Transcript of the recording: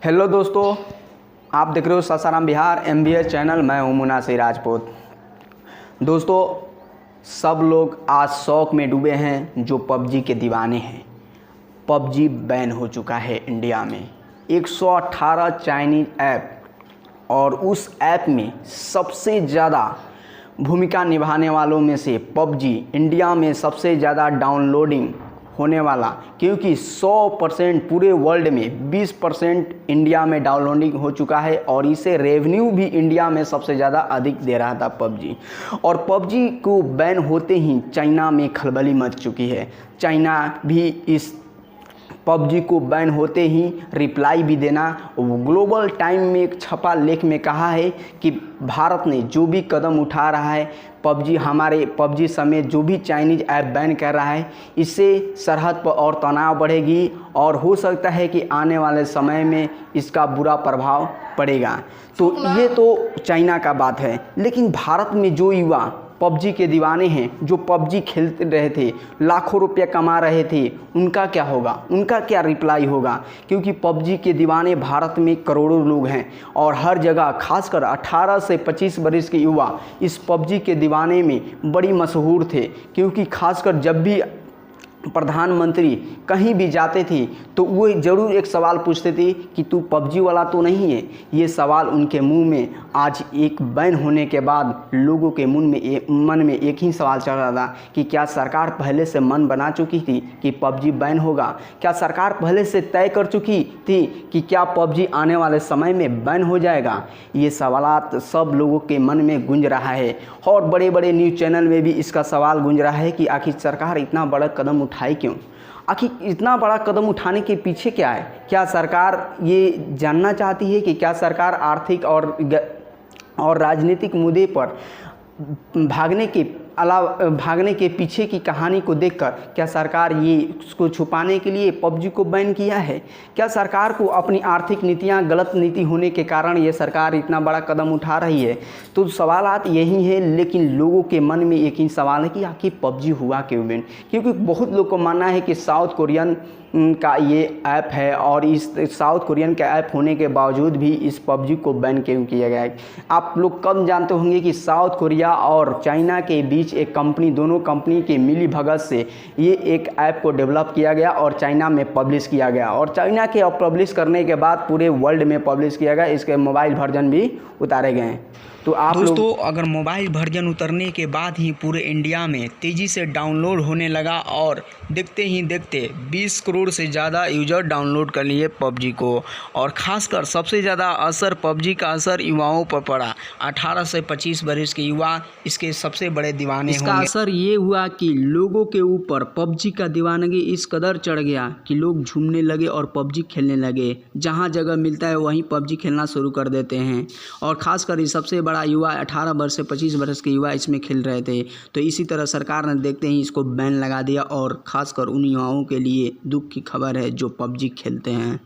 Hello दोस्तों, आप देख रहे हो सासाराम बिहार MBS चैनल। मैं हूं मुनासिर राजपूत। दोस्तों, सब लोग आज शौक में डूबे हैं जो पबजी के दीवाने हैं। पबजी बैन हो चुका है इंडिया में। 118 चाइनीज ऐप, और उस ऐप में सबसे ज़्यादा भूमिका निभाने वालों में से पबजी इंडिया में सबसे ज़्यादा डाउनलोडिंग होने वाला, क्योंकि 100% पूरे वर्ल्ड में 20% इंडिया में डाउनलोडिंग हो चुका है और इसे रेवेन्यू भी इंडिया में सबसे ज़्यादा अधिक दे रहा था पबजी। और पबजी को बैन होते ही चाइना में खलबली मच चुकी है। चाइना भी इस पबजी को बैन होते ही रिप्लाई भी देना, ग्लोबल टाइम में एक छपा लेख में कहा है कि भारत ने जो भी कदम उठा रहा है, पबजी समेत जो भी चाइनीज ऐप बैन कर रहा है, इससे सरहद पर और तनाव बढ़ेगी और हो सकता है कि आने वाले समय में इसका बुरा प्रभाव पड़ेगा। तो ये तो चाइना का बात है, लेकिन भारत में जो युवा पबजी के दीवाने हैं, जो पबजी खेलते रहे थे, लाखों रुपये कमा रहे थे, उनका क्या होगा, उनका क्या रिप्लाई होगा? क्योंकि पबजी के दीवाने भारत में करोड़ों लोग हैं और हर जगह, खासकर 18 से 25 वर्ष के युवा इस पबजी के दीवाने में बड़ी मशहूर थे। क्योंकि खासकर जब भी प्रधानमंत्री कहीं भी जाते थे तो वो ज़रूर एक सवाल पूछते थे कि तू पबजी वाला तो नहीं है। ये सवाल उनके मुंह में आज एक बैन होने के बाद लोगों के मन में एक ही सवाल चल रहा था कि क्या सरकार पहले से मन बना चुकी थी कि पबजी बैन होगा? क्या सरकार पहले से तय कर चुकी थी कि क्या पबजी आने वाले समय में बैन हो जाएगा? ये सवालात सब लोगों के मन में गूंज रहा है और बड़े बड़े न्यूज़ चैनल में भी इसका सवाल गूंज रहा है कि आखिर सरकार इतना बड़ा कदम उठाई क्यों? आखिर इतना बड़ा कदम उठाने के पीछे क्या है? क्या सरकार ये जानना चाहती है कि क्या सरकार आर्थिक और राजनीतिक मुद्दे पर भागने के पीछे की कहानी को देखकर क्या सरकार ये उसको छुपाने के लिए पबजी को बैन किया है? क्या सरकार को अपनी आर्थिक नीतियां गलत नीति होने के कारण ये सरकार इतना बड़ा कदम उठा रही है? तो सवालात यही है, लेकिन लोगों के मन में एक ही सवाल है कि आखिर पबजी हुआ क्यों बैन? क्योंकि बहुत लोग को मानना है कि साउथ कोरियन का ये ऐप है और इस साउथ कोरियन का ऐप होने के बावजूद भी इस पबजी को बैन क्यों किया गया है। आप लोग कम जानते होंगे कि साउथ कोरिया और चाइना के बीच एक कंपनी, दोनों कंपनी के मिली भगत से ये एक ऐप को डेवलप किया गया और चाइना में पब्लिश किया गया, और चाइना के पब्लिश करने के बाद पूरे वर्ल्ड में पब्लिश किया गया। इसके मोबाइल वर्जन भी उतारे गए हैं। तो आप दोस्तों, अगर मोबाइल वर्जन उतरने के बाद ही पूरे इंडिया में तेज़ी से डाउनलोड होने लगा और देखते ही देखते 20 करोड़ से ज़्यादा यूज़र डाउनलोड कर लिए पबजी को, और ख़ासकर सबसे ज़्यादा असर पबजी का असर युवाओं पर पड़ा। 18 से 25 वर्ष के युवा इसके सबसे बड़े दीवाने होंगे। इसका असर ये हुआ कि लोगों के ऊपर पबजी का दीवानगी इस कदर चढ़ गया कि लोग झूमने लगे और पबजी खेलने लगे। जहाँ जगह मिलता है वहीं पबजी खेलना शुरू कर देते हैं, और ख़ासकर ये सबसे बड़ा युवा 18 वर्ष से 25 वर्ष के युवा इसमें खेल रहे थे। तो इसी तरह सरकार ने देखते ही इसको बैन लगा दिया, और ख़ासकर उन युवाओं के लिए दुख की खबर है जो पबजी खेलते हैं।